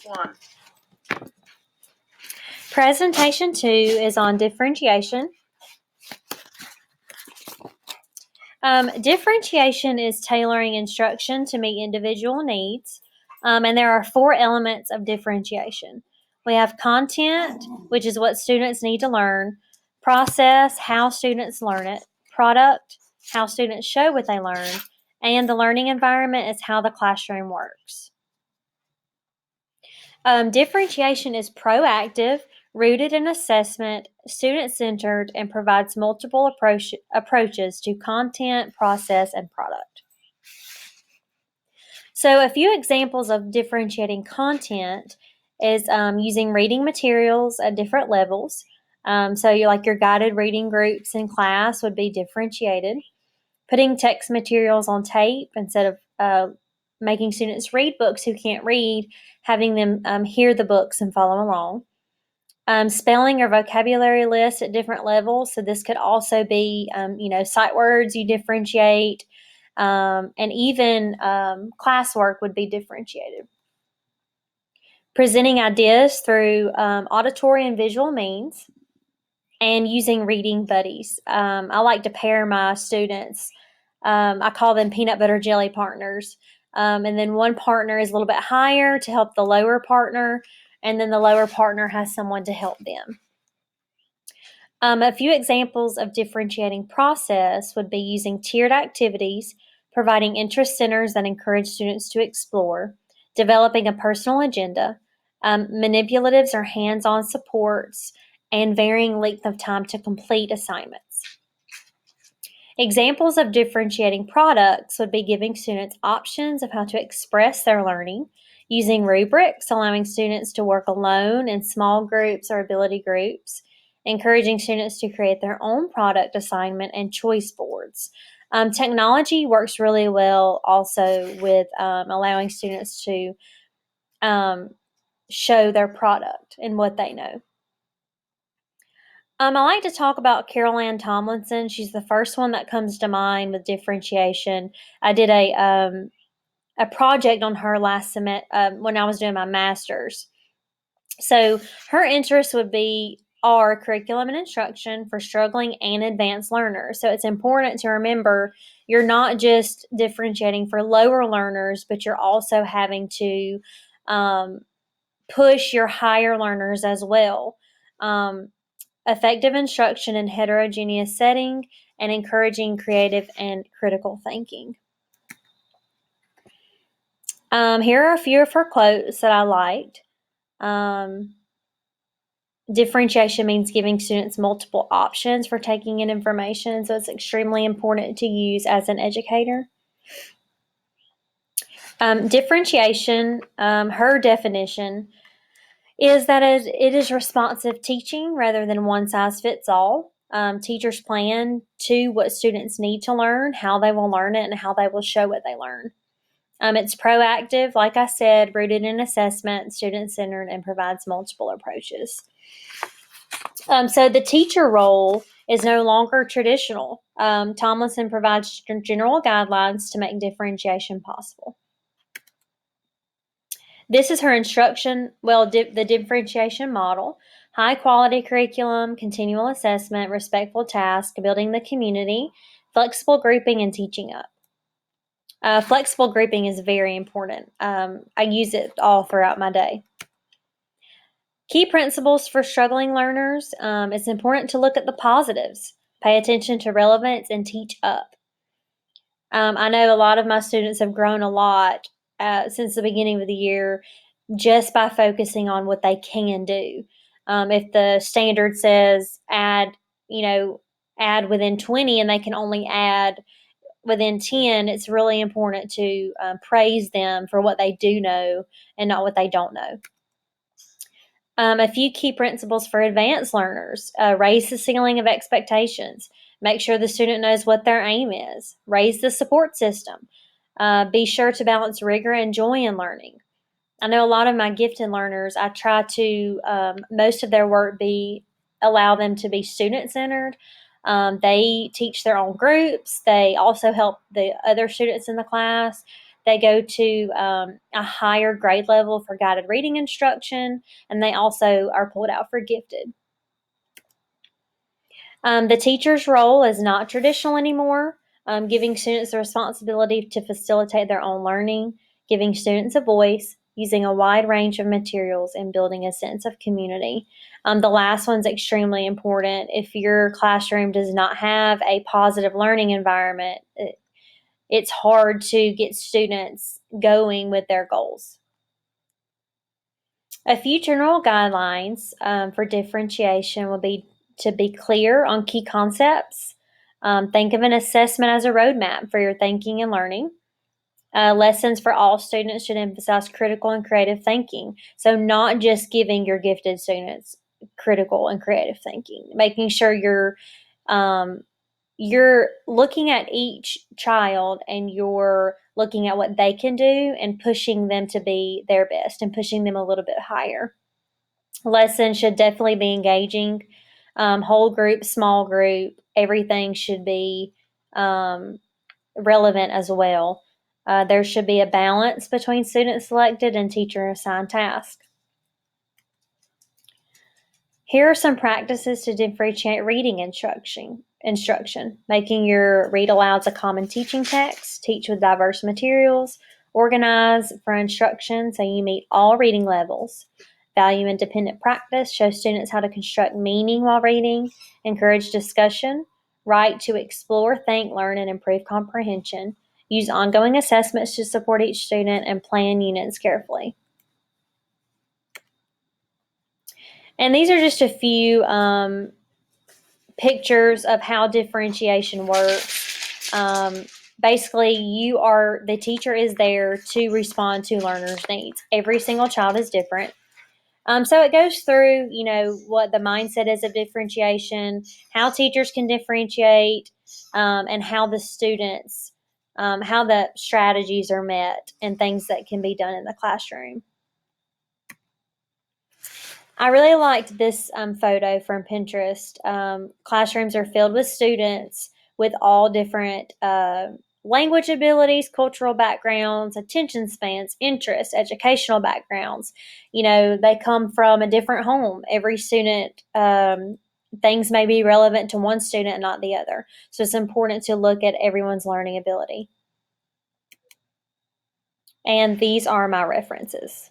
1. Presentation 2 is on differentiation. Differentiation is tailoring instruction to meet individual needs, and there are 4 elements of differentiation. We have content, which is what students need to learn, process, how students learn it, product, how students show what they learn, and the learning environment is how the classroom works. Differentiation is proactive, rooted in assessment, student-centered, and provides multiple approaches to content, process, and product. So a few examples of differentiating content is using reading materials at different levels. So your guided reading groups in class would be differentiated. Putting text materials on tape instead of making students read books who can't read, having them hear the books and follow along. Spelling or vocabulary lists at different levels. So this could also be, sight words you differentiate, and even classwork would be differentiated. Presenting ideas through auditory and visual means, and using reading buddies. I like to pair my students. I call them peanut butter jelly partners. And then one partner is a little bit higher to help the lower partner, and then the lower partner has someone to help them. A few examples of differentiating process would be using tiered activities, providing interest centers that encourage students to explore, developing a personal agenda, manipulatives or hands-on supports, and varying length of time to complete assignments. Examples of differentiating products would be giving students options of how to express their learning, using rubrics, allowing students to work alone in small groups or ability groups, encouraging students to create their own product assignment, and choice boards. Technology works really well also with allowing students to show their product and what they know. I like to talk about Carol Ann Tomlinson. She's the first one that comes to mind with differentiation. I did a project on her last semester when I was doing my master's. So her interests would be curriculum and instruction for struggling and advanced learners. So it's important to remember you're not just differentiating for lower learners, but you're also having to push your higher learners as well. Effective instruction in heterogeneous setting, and encouraging creative and critical thinking. Here are a few of her quotes that I liked. Differentiation means giving students multiple options for taking in information, so it's extremely important to use as an educator. Differentiation, her definition, is that it is responsive teaching rather than one size fits all. Teachers plan to what students need to learn, how they will learn it, and how they will show what they learn. It's proactive, like I said, rooted in assessment, student-centered, and provides multiple approaches. So the teacher role is no longer traditional. Tomlinson provides general guidelines to make differentiation possible. This is her instruction, the differentiation model: high quality curriculum, continual assessment, respectful task, building the community, flexible grouping, and teaching up. Flexible grouping is very important. I use it all throughout my day. Key principles for struggling learners. It's important to look at the positives, pay attention to relevance, and teach up. I know a lot of my students have grown a lot since the beginning of the year just by focusing on what they can do. If the standard says add within 20 and they can only add within 10, it's really important to praise them for what they do know and not what they don't know. A few key principles for advanced learners: raise the ceiling of expectations. Make sure the student knows what their aim is. Raise the support system. Be sure to balance rigor and joy in learning. I know a lot of my gifted learners, I try to, most of their work allow them to be student-centered. They teach their own groups. They also help the other students in the class. They go to a higher grade level for guided reading instruction, and they also are pulled out for gifted. The teacher's role is not traditional anymore, giving students the responsibility to facilitate their own learning, giving students a voice, using a wide range of materials, and building a sense of community. The last one's extremely important. If your classroom does not have a positive learning environment, it's hard to get students going with their goals. A few general guidelines for differentiation will be to be clear on key concepts. Think of an assessment as a roadmap for your thinking and learning. Lessons for all students should emphasize critical and creative thinking. So, not just giving your gifted students critical and creative thinking, making sure you're looking at each child and you're looking at what they can do and pushing them to be their best and pushing them a little bit higher. Lessons should definitely be engaging. Whole group, small group, everything should be relevant as well. There should be a balance between student selected and teacher assigned tasks. Here are some practices to differentiate reading instruction. Making your read alouds a common teaching text, teach with diverse materials, organize for instruction so you meet all reading levels. Value independent practice, show students how to construct meaning while reading, encourage discussion, write to explore, think, learn, and improve comprehension. Use ongoing assessments to support each student and plan units carefully. And these are just a few pictures of how differentiation works. Basically, the teacher is there to respond to learners' needs. Every single child is different. So it goes through, what the mindset is of differentiation, how teachers can differentiate, and how the students, how the strategies are met, and things that can be done in the classroom. I really liked this photo from Pinterest. Classrooms are filled with students with all different language abilities, cultural backgrounds, attention spans, interests, educational backgrounds. They come from a different home. Every student, things may be relevant to one student and not the other. So it's important to look at everyone's learning ability. And these are my references.